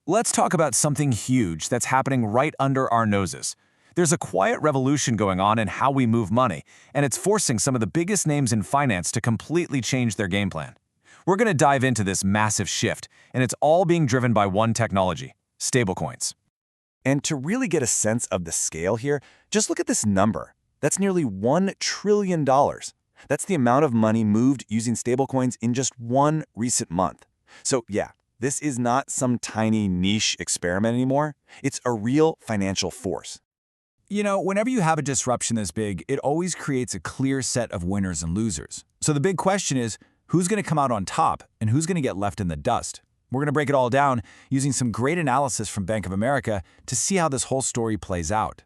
Let's talk about something huge that's happening right under our noses. There's a quiet revolution going on in how we move money, and it's forcing some of the biggest names in finance to completely change their game plan. We're going to dive into this massive shift, and it's all being driven by one technology: stablecoins. And to really get a sense of the scale here, just look at this number. That's nearly $1 trillion. That's the amount of money moved using stablecoins in just one recent month. So yeah, this is not some tiny niche experiment anymore. It's a real financial force. You know, whenever you have a disruption this big, it always creates a clear set of winners and losers. So the big question is, who's going to come out on top and who's going to get left in the dust? We're going to break it all down using some great analysis from Bank of America to see how this whole story plays out.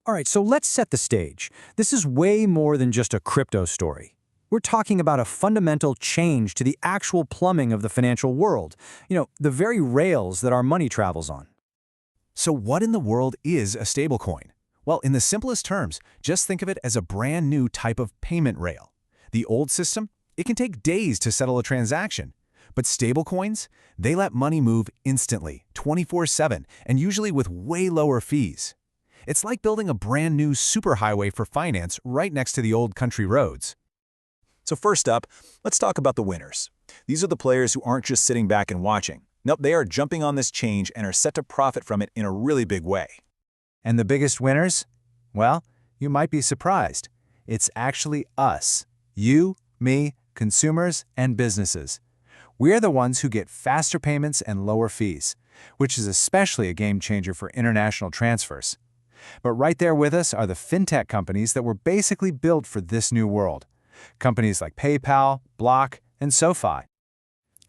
All right, so let's set the stage. This is way more than just a crypto story. We're talking about a fundamental change to the actual plumbing of the financial world. You know, the very rails that our money travels on. So what in the world is a stablecoin? Well, in the simplest terms, just think of it as a brand new type of payment rail. The old system, it can take days to settle a transaction. But stablecoins, they let money move instantly, 24/7, and usually with way lower fees. It's like building a brand new superhighway for finance right next to the old country roads. So first up, let's talk about the winners. These are the players who aren't just sitting back and watching. Nope, they are jumping on this change and are set to profit from it in a really big way. And the biggest winners? Well, you might be surprised. It's actually us. You, me, consumers, and businesses. We're the ones who get faster payments and lower fees, which is especially a game changer for international transfers. But right there with us are the fintech companies that were basically built for this new world. Companies like PayPal, Block, and SoFi.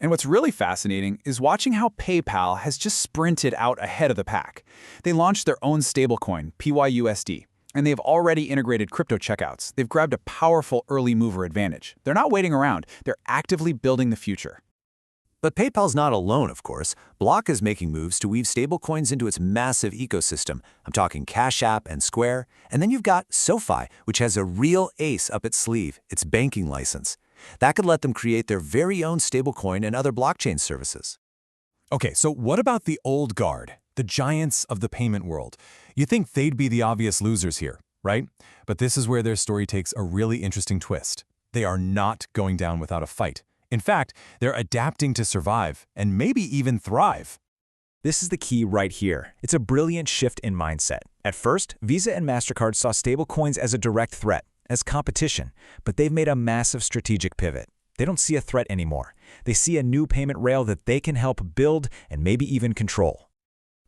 And what's really fascinating is watching how PayPal has just sprinted out ahead of the pack. They launched their own stablecoin, PYUSD, and they've already integrated crypto checkouts. They've grabbed a powerful early mover advantage. They're not waiting around. They're actively building the future. But PayPal's not alone, of course. Block is making moves to weave stablecoins into its massive ecosystem. I'm talking Cash App and Square. And then you've got SoFi, which has a real ace up its sleeve, its banking license. That could let them create their very own stablecoin and other blockchain services. Okay, so what about the old guard, the giants of the payment world? You think they'd be the obvious losers here, right? But this is where their story takes a really interesting twist. They are not going down without a fight. In fact, they're adapting to survive and maybe even thrive. This is the key right here. It's a brilliant shift in mindset. At first, Visa and Mastercard saw stablecoins as a direct threat, as competition, but they've made a massive strategic pivot. They don't see a threat anymore. They see a new payment rail that they can help build and maybe even control.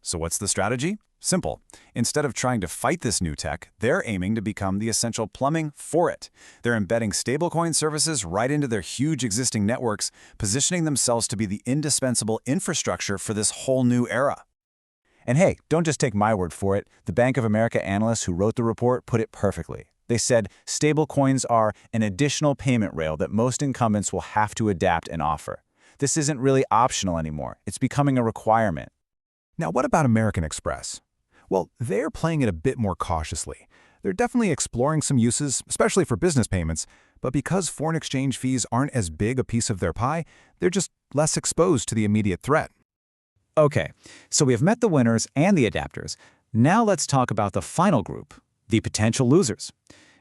So what's the strategy? Simple. Instead of trying to fight this new tech, they're aiming to become the essential plumbing for it. They're embedding stablecoin services right into their huge existing networks, positioning themselves to be the indispensable infrastructure for this whole new era. And hey, don't just take my word for it. The Bank of America analyst who wrote the report put it perfectly. They said stablecoins are an additional payment rail that most incumbents will have to adapt and offer. This isn't really optional anymore. It's becoming a requirement. Now, what about American Express? Well, they're playing it a bit more cautiously. They're definitely exploring some uses, especially for business payments, but because foreign exchange fees aren't as big a piece of their pie, they're just less exposed to the immediate threat. Okay, so we have met the winners and the adapters. Now let's talk about the final group, the potential losers.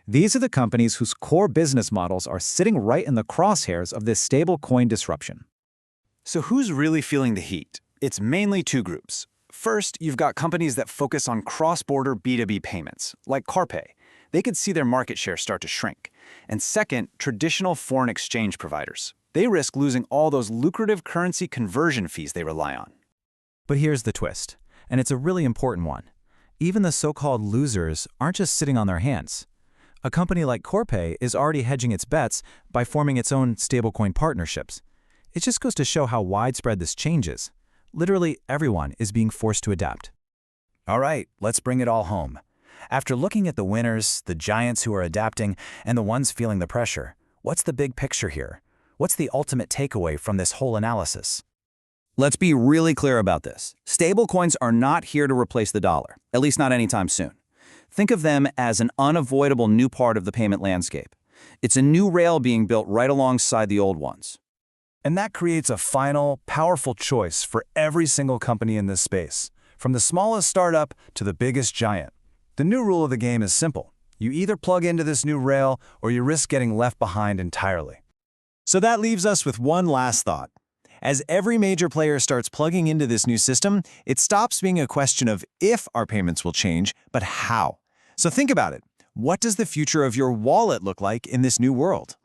These are the companies whose core business models are sitting right in the crosshairs of this stablecoin disruption. So who's really feeling the heat? It's mainly two groups. First, you've got companies that focus on cross-border B2B payments, like CarPay. They could see their market share start to shrink. And second, traditional foreign exchange providers. They risk losing all those lucrative currency conversion fees they rely on. But here's the twist, and it's a really important one. Even the so-called losers aren't just sitting on their hands. A company like CarPay is already hedging its bets by forming its own stablecoin partnerships. It just goes to show how widespread this change is. Literally everyone is being forced to adapt. All right, let's bring it all home. After looking at the winners, the giants who are adapting, and the ones feeling the pressure, what's the big picture here? What's the ultimate takeaway from this whole analysis? Let's be really clear about this. Stablecoins are not here to replace the dollar, at least not anytime soon. Think of them as an unavoidable new part of the payment landscape. It's a new rail being built right alongside the old ones. And that creates a final, powerful choice for every single company in this space, from the smallest startup to the biggest giant. The new rule of the game is simple. You either plug into this new rail or you risk getting left behind entirely. So that leaves us with one last thought. As every major player starts plugging into this new system, it stops being a question of if our payments will change, but how. So think about it. What does the future of your wallet look like in this new world?